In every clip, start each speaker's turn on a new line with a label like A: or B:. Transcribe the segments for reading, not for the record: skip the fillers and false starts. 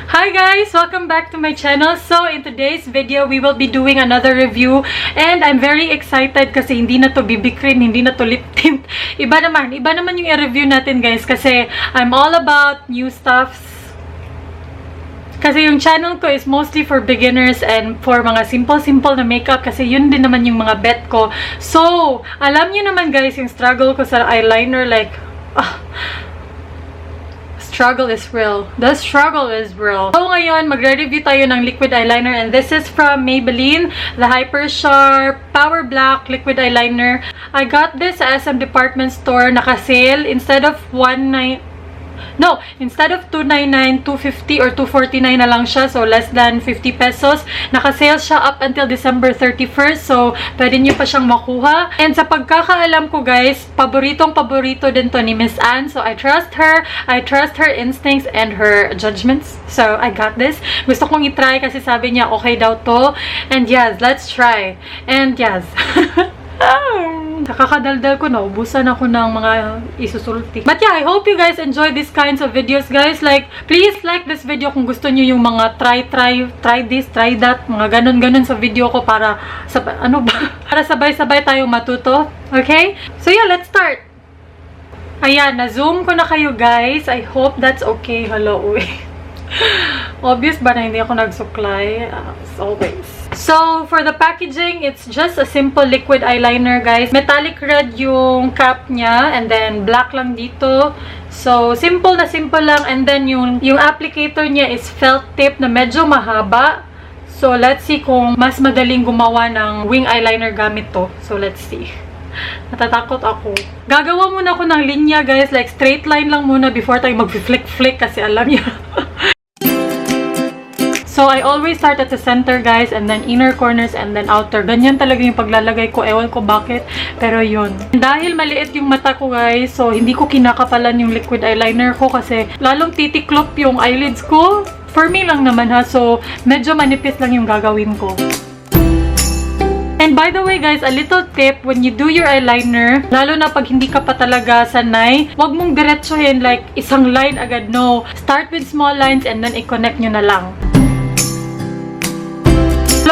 A: Hi guys! Welcome back to my channel. So, in today's video, we will be doing another review. And I'm very excited kasi hindi na to BB cream, hindi na to lip tint. Iba naman yung i-review natin guys kasi I'm all about new stuffs. Kasi yung channel ko is mostly for beginners and for mga simple na makeup kasi yun din naman yung mga bet ko. So, alam niyo naman guys yung struggle ko sa eyeliner, like, struggle is real. The struggle is real. So, ngayon, magre-review tayo ng liquid eyeliner and this is from Maybelline, the Hyper Sharp Power Black Liquid Eyeliner. I got this sa SM Department Store, naka-sale. Instead of $299, $250 or $249 na lang siya. So, less than 50 pesos. Naka-sale siya up until December 31st. So, pwede nyo pa siyang makuha. And sa pagkakaalam ko, guys, paborito din to ni Miss Anne. So, I trust her. I trust her instincts and her judgments. So, I got this. Gusto kong i-try kasi sabi niya, okay daw to. And yes, let's try. And yes. Nakakadaldal ko na. Ubusan ako ng mga isusulti. But yeah, I hope you guys enjoy these kinds of videos, guys. Like, please like this video kung gusto nyo yung mga try this, try that. Mga ganun sa video ko para, para sabay-sabay tayong matuto. Okay? So yeah, let's start. Ayan, na-zoom ko na kayo, guys. I hope that's okay. Hello, uy. Obvious ba na hindi ako nagsuklay? As always. So, for the packaging, it's just a simple liquid eyeliner, guys. Metallic red yung cap niya, and then black lang dito. So, simple lang. And then, yung applicator niya is felt tip na medyo mahaba. So, let's see kung mas madaling gumawa ng wing eyeliner gamit to. So, let's see. Natatakot ako. Gagawa muna ako ng linya, guys. Like, straight line lang muna before tayo mag-flick-flick kasi alam niyo. So, I always start at the center, guys, and then inner corners, and then outer. Ganyan talaga yung paglalagay ko. Ewan ko bakit, pero yun. Dahil maliit yung mata ko, guys, so hindi ko kinakapalan yung liquid eyeliner ko kasi lalong titiklop yung eyelids ko. For me lang naman, ha. So, medyo manipis lang yung gagawin ko. And by the way, guys, a little tip, when you do your eyeliner, lalo na pag hindi ka pa talaga sanay, wag mong diretsuhin like isang line agad. No. Start with small lines and then i-connect nyo na lang.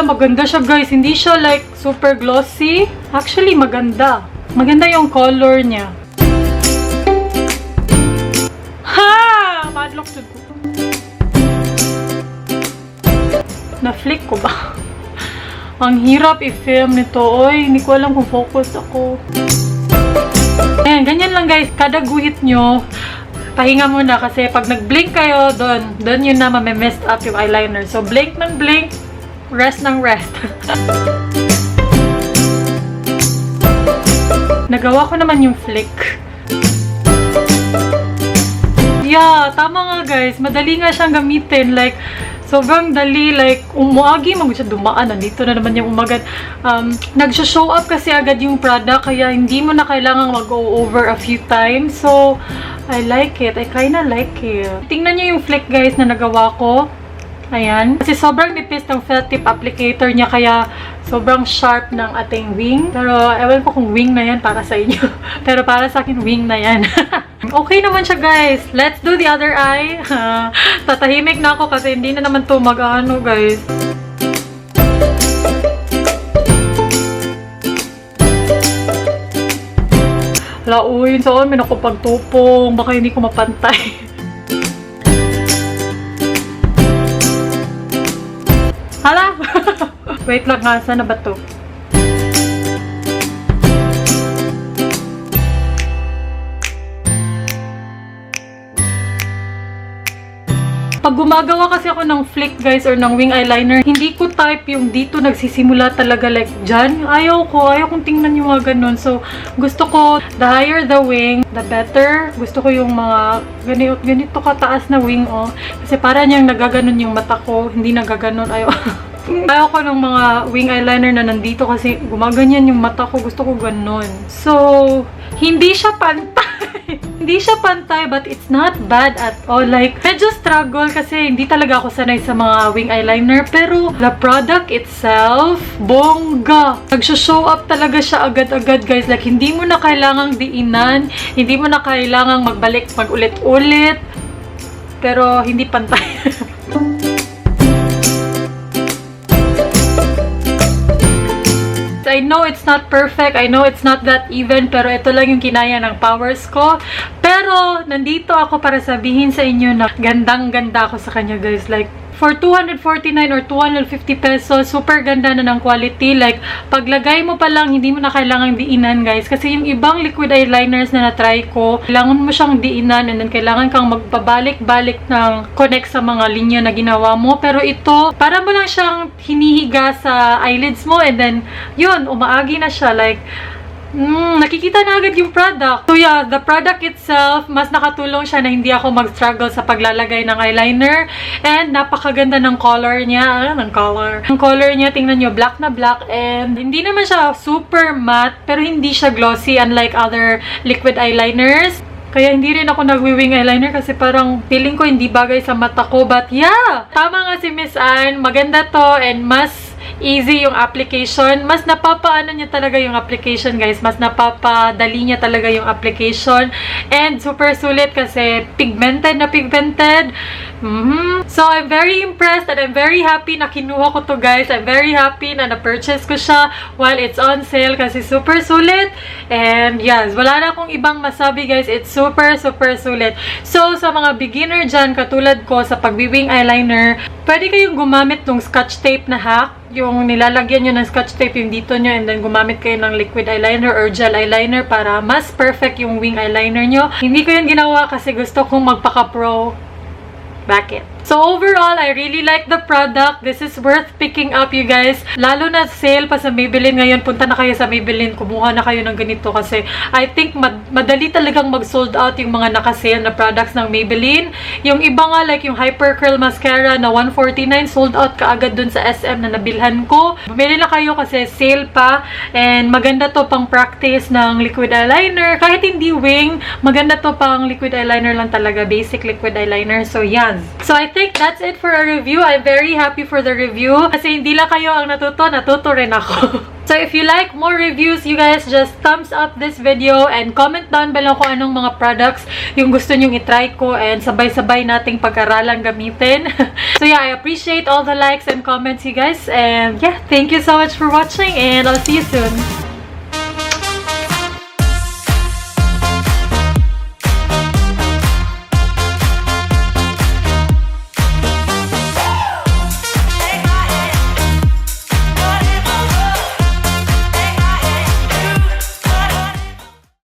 A: Maganda siya, guys. Hindi siya like super glossy. Actually, maganda. Maganda yung color niya. Ha! Madlock to ko. Na-flick ko ba? Ang hirap i-film nito. Oy, hindi ko alam kung focus ako. Ayan, ganyan lang, guys. Kada guhit nyo, pahinga muna kasi pag nag-blink kayo, doon yun na messed up yung eyeliner. So, blink ng blink. Rest ng rest. Nagawa ko naman yung flick. Yeah, tama nga, guys. Madali nga siyang gamitin. Like, sobrang dali. Like, umuagi mo siya dumaan. Nandito na naman yung umagat. Nag-show up kasi agad yung product. Kaya hindi mo na kailangang mag-go over a few times. So, I like it. I kinda like it. Tingnan niyo yung flick, guys, na nagawa ko. Ayan. Kasi sobrang nipis ng felt tip applicator niya kaya sobrang sharp ng ating wing. Pero ewan ko kung wing na yan para sa inyo. Pero para sa akin, wing na yan. Okay naman siya, guys. Let's do the other eye. Tatahimik na ako kasi hindi na naman to mag-ano, guys. Lauin, saan may nakapagtupong. Baka hindi ko mapantay. Hala! Wait lang nga, saan na ba to? Pag gumagawa kasi ako ng flick, guys, or ng wing eyeliner, hindi ko type yung dito nagsisimula talaga like dyan. Ayaw kong tingnan yung mga ganun. So, gusto ko, the higher the wing, the better. Gusto ko yung mga ganito kataas na wing, oh. Kasi para niyang nagaganon yung mata ko. Hindi nagaganon, ayaw. Ayaw ko ng mga wing eyeliner na nandito kasi gumaganyan yung mata ko. Gusto ko ganun. So, hindi siya pantay. Hindi siya pantay, but it's not bad at all. Like, medyo struggle kasi hindi talaga ako sanay sa mga wing eyeliner. Pero, the product itself, bongga. Nag-show up talaga siya agad-agad, guys. Like, hindi mo na kailangang diinan. Hindi mo na kailangang magbalik, mag-ulit-ulit. Pero, hindi pantay. I know it's not perfect, I know it's not that even, pero ito lang yung kinaya ng powers ko. Pero, nandito ako para sabihin sa inyo na gandang-ganda ako sa kanya, guys. Like, for 249 or 250 pesos, super ganda na ng quality. Like, paglagay mo pa lang, hindi mo na kailangang diinan, guys. Kasi yung ibang liquid eyeliners na na-try ko, kailangan mo siyang diinan and then kailangan kang magbabalik-balik ng connect sa mga linya na ginawa mo. Pero ito, para mo lang siyang hinihiga sa eyelids mo and then, yun, umaagi na siya. Like, nakikita na agad yung product. So yeah, the product itself, mas nakatulong siya na hindi ako mag-struggle sa paglalagay ng eyeliner. And napakaganda ng color niya. Ang color niya, tingnan nyo, black na black. And hindi naman siya super matte, pero hindi siya glossy unlike other liquid eyeliners. Kaya hindi rin ako nag-wing eyeliner kasi parang feeling ko hindi bagay sa mata ko. But yeah, tama nga si Miss Anne. Maganda to and mas easy yung application. Mas napapaano niya talaga yung application, guys. Mas napapadali niya talaga yung application. And super sulit kasi pigmented na pigmented. So, I'm very impressed and I'm very happy na kinuha ko to, guys. I'm very happy na na-purchase ko siya while it's on sale kasi super sulit. And yes, wala na akong ibang masabi, guys. It's super sulit. So, sa mga beginner dyan, katulad ko sa pagbiwing eyeliner, pwede kayong gumamit ng scotch tape na hack. Yung nilalagyan nyo ng scotch tape yung dito nyo and then gumamit kayo ng liquid eyeliner or gel eyeliner para mas perfect yung wing eyeliner nyo. Hindi ko yun ginawa kasi gusto kong magpaka-pro. Bakit? So overall, I really like the product. This is worth picking up, you guys. Lalo na sale pa sa Maybelline ngayon. Punta na kayo sa Maybelline. Kumuha na kayo ng ganito kasi I think madali talagang mag-sold out yung mga naka-sale na products ng Maybelline. Yung iba nga, like yung Hyper Curl Mascara na 149, sold out kaagad dun sa SM na nabilhan ko. Bumili na kayo kasi sale pa. And maganda to pang practice ng liquid eyeliner. Kahit hindi wing, maganda to pang liquid eyeliner lang talaga. Basic liquid eyeliner. So yan. So I think that's it for a review. I'm very happy for the review. Kasi hindi lang kayo ang natuto rin ako. So if you like more reviews, you guys just thumbs up this video and comment down below kung anong mga products yung gusto nyong itry ko and sabay-sabay nating pag-aralan gamitin. So yeah, I appreciate all the likes and comments, you guys. And yeah, thank you so much for watching and I'll see you soon.